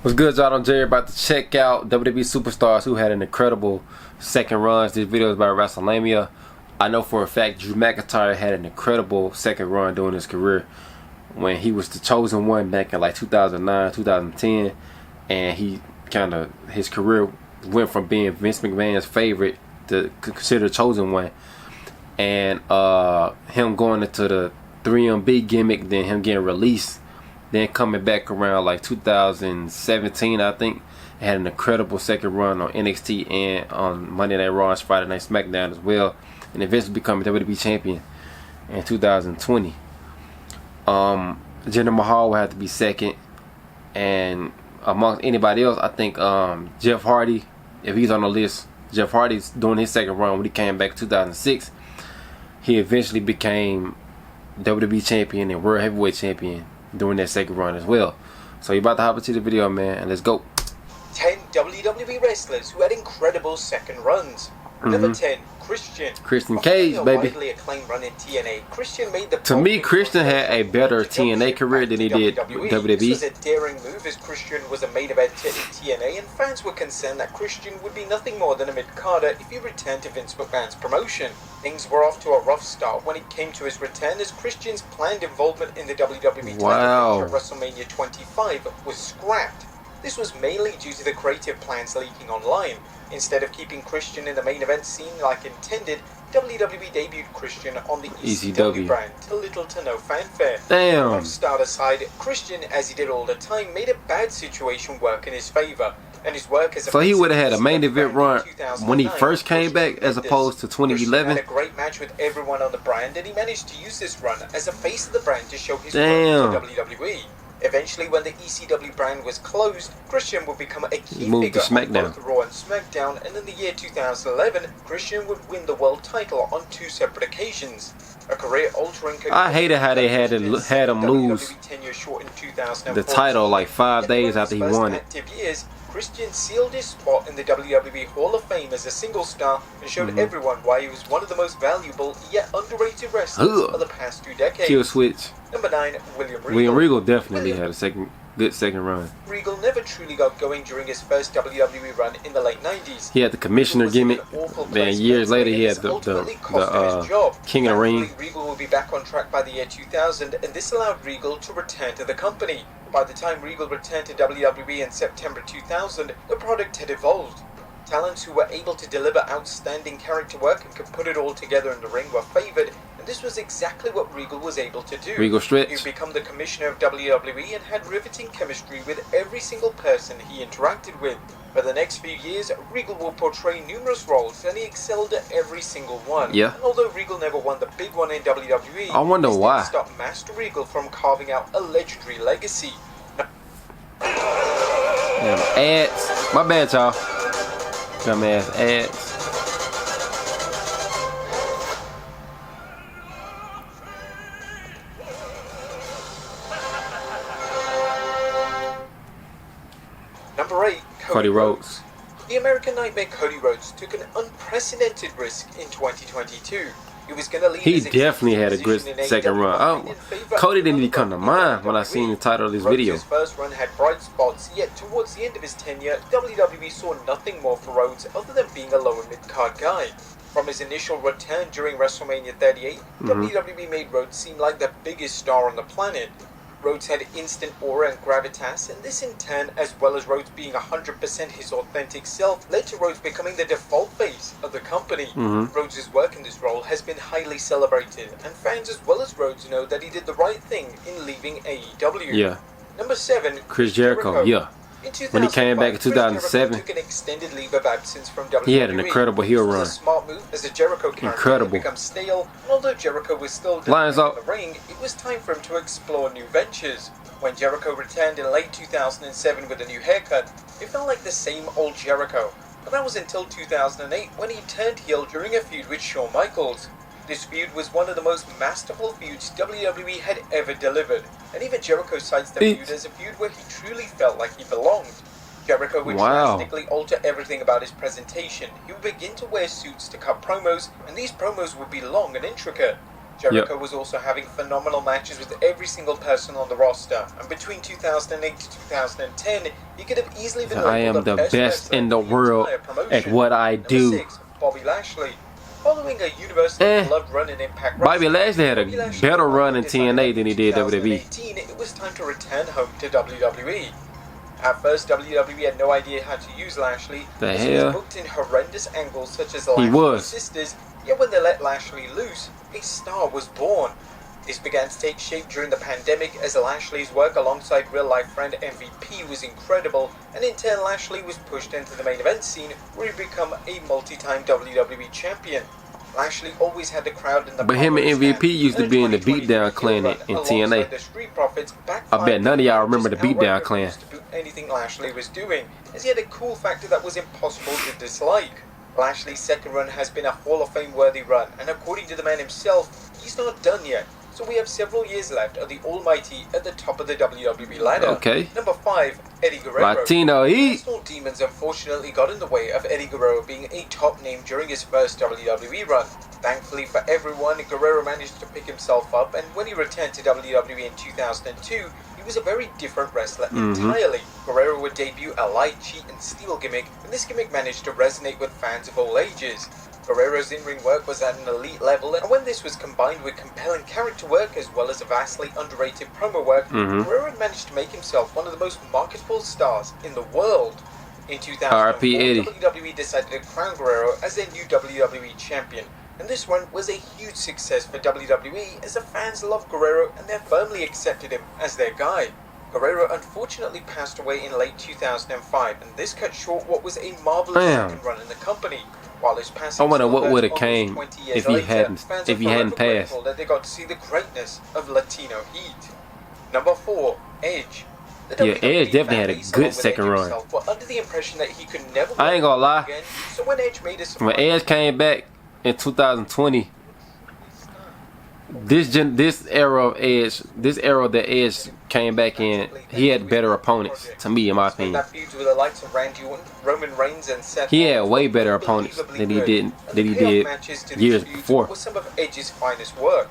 What's good, y'all? I'm Jerry. About to check out WWE superstars who had an incredible second runs. This video is about WrestleMania. I know for a fact Drew McIntyre had an incredible second run during his career when he was the chosen one back in like 2009, 2010, and his career went from being Vince McMahon's favorite to considered chosen one, and him going into the 3MB gimmick, then him getting released. Then coming back around like 2017, I think, had an incredible second run on NXT and on Monday Night Raw and Friday Night SmackDown as well, and eventually becoming WWE champion in 2020. Jinder Mahal will have to be second, and amongst anybody else, I think Jeff Hardy, if he's on the list. Jeff Hardy's doing his second run when he came back in 2006. He eventually became WWE champion and World Heavyweight champion during that second run as well. So you're about to hop into the video, man, and let's go. 10 WWE wrestlers who had incredible second runs. Number 10, Christian Cage, baby. Widely acclaimed run in TNA, Christian made the To me, Christian had a better TNA career than he did WWE. This was a daring move as Christian was a main event in TNA, and fans were concerned that Christian would be nothing more than a mid-carder if he returned to Vince McMahon's promotion. Things were off to a rough start when it came to his return, as Christian's planned involvement in the WWE title match at WrestleMania 25 was scrapped. This was mainly due to the creative plans leaking online. Instead of keeping Christian in the main event scene like intended, WWE debuted Christian on the ECW brand to little to no fanfare. Damn. Rough start aside, Christian, as he did all the time, made a bad situation work in his favor. And his work as a so he would have had a main event run when he first came back as opposed to 2011. He had a great match with everyone on the brand, and he managed to use this run as a face of the brand to show his work to WWE. Eventually, when the ECW brand was closed, Christian would become a key figure on both Raw and SmackDown, and in the year 2011, Christian would win the world title on 2 separate occasions. A career-altering. I hated how they had him lose the title like 5 days after he won it. Christian sealed his spot in the WWE Hall of Fame as a single star and showed everyone why he was one of the most valuable yet underrated wrestlers of the past 2 decades. Kill switch. Number 9, William Regal. William Regal definitely had a good second run. Regal never truly got going during his first WWE run in the late 90s. He had the commissioner gimmick, then years later he had the King of the Ring. Regal will be back on track by the year 2000, and this allowed Regal to return to the company. By the time Regal returned to WWE in September 2000, the product had evolved. Talents who were able to deliver outstanding character work and could put it all together in the ring were favored, and this was exactly what Regal was able to do. Regal stretch. He became the commissioner of WWE and had riveting chemistry with every single person he interacted with. For the next few years, Regal will portray numerous roles, and he excelled at every single one. Yeah. And although Regal never won the big one in WWE, I wonder why. This didn't stop Master Regal from carving out a legendary legacy. Damn, ads. My bad, y'all. Dumbass ads. Number 8, Cody Rhodes. The American Nightmare Cody Rhodes took an unprecedented risk in 2022. He was going to leave. He definitely had a good second run. Cody didn't even come to mind when I seen the title of this video. His first run had bright spots, yet towards the end of his tenure, WWE saw nothing more for Rhodes other than being a lower mid-card guy. From his initial return during WrestleMania 38, WWE made Rhodes seem like the biggest star on the planet. Rhodes had instant aura and gravitas, and this in turn, as well as Rhodes being 100% his authentic self, led to Rhodes becoming the default face of the company. Rhodes' work in this role has been highly celebrated, and fans as well as Rhodes know that he did the right thing in leaving AEW. Yeah. Number 7, Chris Jericho. Yeah. When he came back in 2007, took an extended leave of absence from WWE. He had an incredible heel run. This was a smart move as a Jericho character had become stale, and although Jericho was still in the ring, it was time for him to explore new ventures. When Jericho returned in late 2007 with a new haircut, it felt like the same old Jericho. But that was until 2008 when he turned heel during a feud with Shawn Michaels. This feud was one of the most masterful feuds WWE had ever delivered, and even Jericho cites the feud as a feud where he truly felt like he belonged. Jericho would drastically alter everything about his presentation. He would begin to wear suits to cut promos, and these promos would be long and intricate. Jericho was also having phenomenal matches with every single person on the roster, and between 2008 to 2010, he could have easily been I am the best in the world at what I do. Number 6, Bobby Lashley. Following a universally beloved run in Impact Wrestling, Bobby Lashley had a better run in TNA than he did WWE. It was time to return home to WWE. At first, WWE had no idea how to use Lashley. The He hell? was booked in horrendous angles such as the Lashley sisters, yet when they let Lashley loose, a star was born. This began to take shape during the pandemic as Lashley's work alongside real-life friend MVP was incredible, and in turn Lashley was pushed into the main event scene where he became a multi-time WWE champion. Lashley always had the crowd in the But him and MVP used to be in the Beatdown Clan in TNA. I bet none of y'all remember the Beatdown Clan. Anything Lashley was doing, as he had a cool factor that was impossible to dislike. Lashley's second run has been a Hall of Fame worthy run, and according to the man himself, he's not done yet. So we have several years left of the Almighty at the top of the WWE ladder. Okay. Number 5, Eddie Guerrero. Latino Heat. Personal demons unfortunately got in the way of Eddie Guerrero being a top name during his first WWE run. Thankfully for everyone, Guerrero managed to pick himself up, and when he returned to WWE in 2002, he was a very different wrestler entirely. Guerrero would debut a lie, cheat, and steal gimmick, and this gimmick managed to resonate with fans of all ages. Guerrero's in-ring work was at an elite level, and when this was combined with compelling character work as well as a vastly underrated promo work, Guerrero had managed to make himself one of the most marketable stars in the world. In 2004, WWE decided to crown Guerrero as their new WWE champion, and this run was a huge success for WWE as the fans loved Guerrero and they firmly accepted him as their guy. Guerrero unfortunately passed away in late 2005, and this cut short what was a marvelous second run in the company. While his passing, I wonder what would have came if he hadn't passed. That they got to see the greatness of Latino Heat. Number 4, Edge. Yeah, Edge definitely had a good second run. Under the impression that he could never I ain't gonna lie. Again, so when Edge made when Edge came back in 2020, this era of Edge, this era that Edge came back in, he had better opponents, to me, in my opinion. He had way better opponents than he did years before. Was some of Edge's finest work.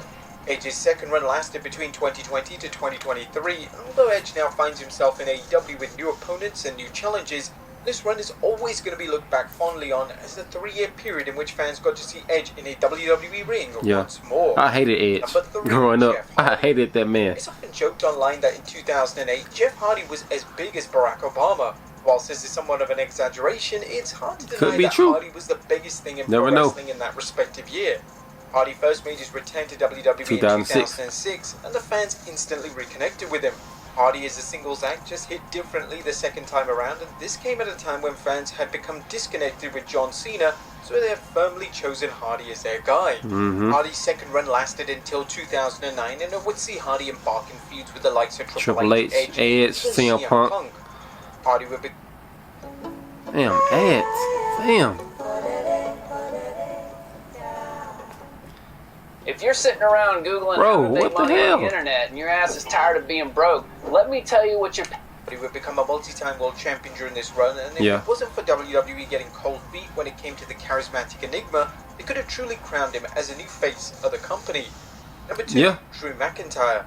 Edge's second run lasted between 2020 to 2023, and although Edge now finds himself in AEW with new opponents and new challenges, this run is always going to be looked back fondly on as the 3-year period in which fans got to see Edge in a WWE ring once more. I hated Edge growing up. I hated that man. It's often joked online that in 2008, Jeff Hardy was as big as Barack Obama. Whilst this is somewhat of an exaggeration, it's hard to deny that Hardy was the biggest thing in pro wrestling in that respective year. Hardy first made his return to WWE in 2006, and the fans instantly reconnected with him. Hardy as a singles act just hit differently the second time around, and this came at a time when fans had become disconnected with John Cena, so they have firmly chosen Hardy as their guy. Hardy's second run lasted until 2009, and it would see Hardy embark in feuds with the likes of Triple H, Edge, CM Punk. Hardy would be... Damn, Edge. Damn. If you're sitting around Googling how to make money on the internet and your ass is tired of being broke, let me tell you what you're... He would become a multi-time world champion during this run, and if it wasn't for WWE getting cold feet when it came to the charismatic Enigma, they could have truly crowned him as a new face of the company. Number 2, Drew McIntyre.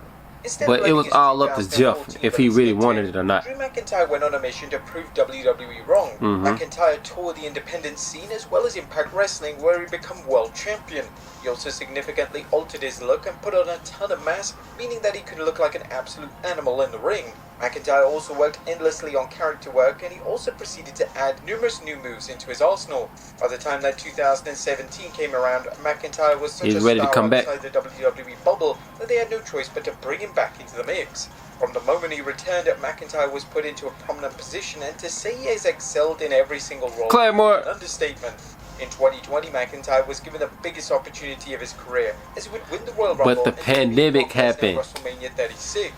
But it was all up to Jeff if he really wanted it or not. Drew McIntyre went on a mission to prove WWE wrong. McIntyre toured the independent scene as well as Impact Wrestling, where he became world champion. He also significantly altered his look and put on a ton of mass, meaning that he could look like an absolute animal in the ring. McIntyre also worked endlessly on character work, and he also proceeded to add numerous new moves into his arsenal. By the time that 2017 came around, McIntyre was such a star outside the WWE bubble that they had no choice but to bring him back into the mix. From the moment he returned, McIntyre was put into a prominent position, and to say he has excelled in every single role is an understatement. In 2020, McIntyre was given the biggest opportunity of his career, as he would win the Royal Rumble. But the pandemic happened. WrestleMania 36.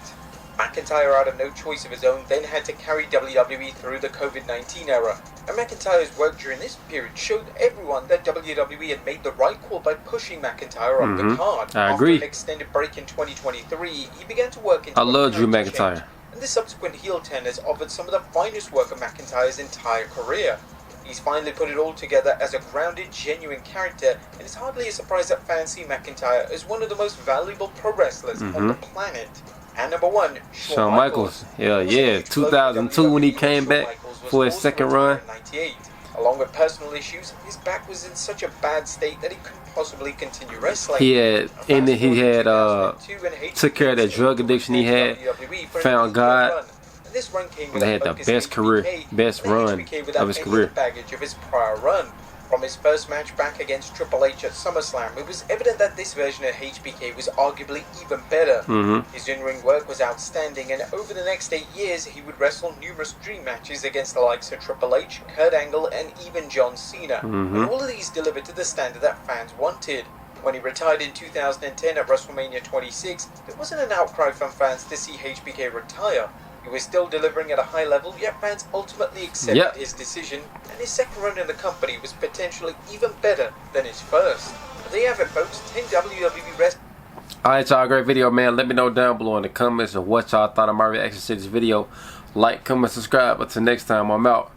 McIntyre, out of no choice of his own, then had to carry WWE through the COVID-19 era. And McIntyre's work during this period showed everyone that WWE had made the right call by pushing McIntyre on the card. I agree. After an extended break in 2023, he began to work into I love Drew McIntyre. And this subsequent heel turn has offered some of the finest work of McIntyre's entire career. He's finally put it all together as a grounded, genuine character, and it's hardly a surprise that fans see McIntyre as one of the most valuable pro wrestlers on the planet. And number 1, Shawn Michaels. Yeah, 2002 when he came back for his second run. Along with personal issues, his back was in such a bad state that he couldn't possibly continue wrestling. He took care of that drug addiction he had, found God, and they had the best run of his career. Baggage of his prior run. From his first match back against Triple H at SummerSlam, it was evident that this version of HBK was arguably even better. His in-ring work was outstanding, and over the next 8 years, he would wrestle numerous dream matches against the likes of Triple H, Kurt Angle, and even John Cena. And all of these delivered to the standard that fans wanted. When he retired in 2010 at WrestleMania 26, there wasn't an outcry from fans to see HBK retire. He was still delivering at a high level, yet fans ultimately accepted his decision, and his second run in the company was potentially even better than his first. But there you have it, folks. 10 WWE wrestlers. Alright, y'all, great video, man. Let me know down below in the comments of what y'all thought of my reaction to this video. Like, comment, subscribe. Until next time, I'm out.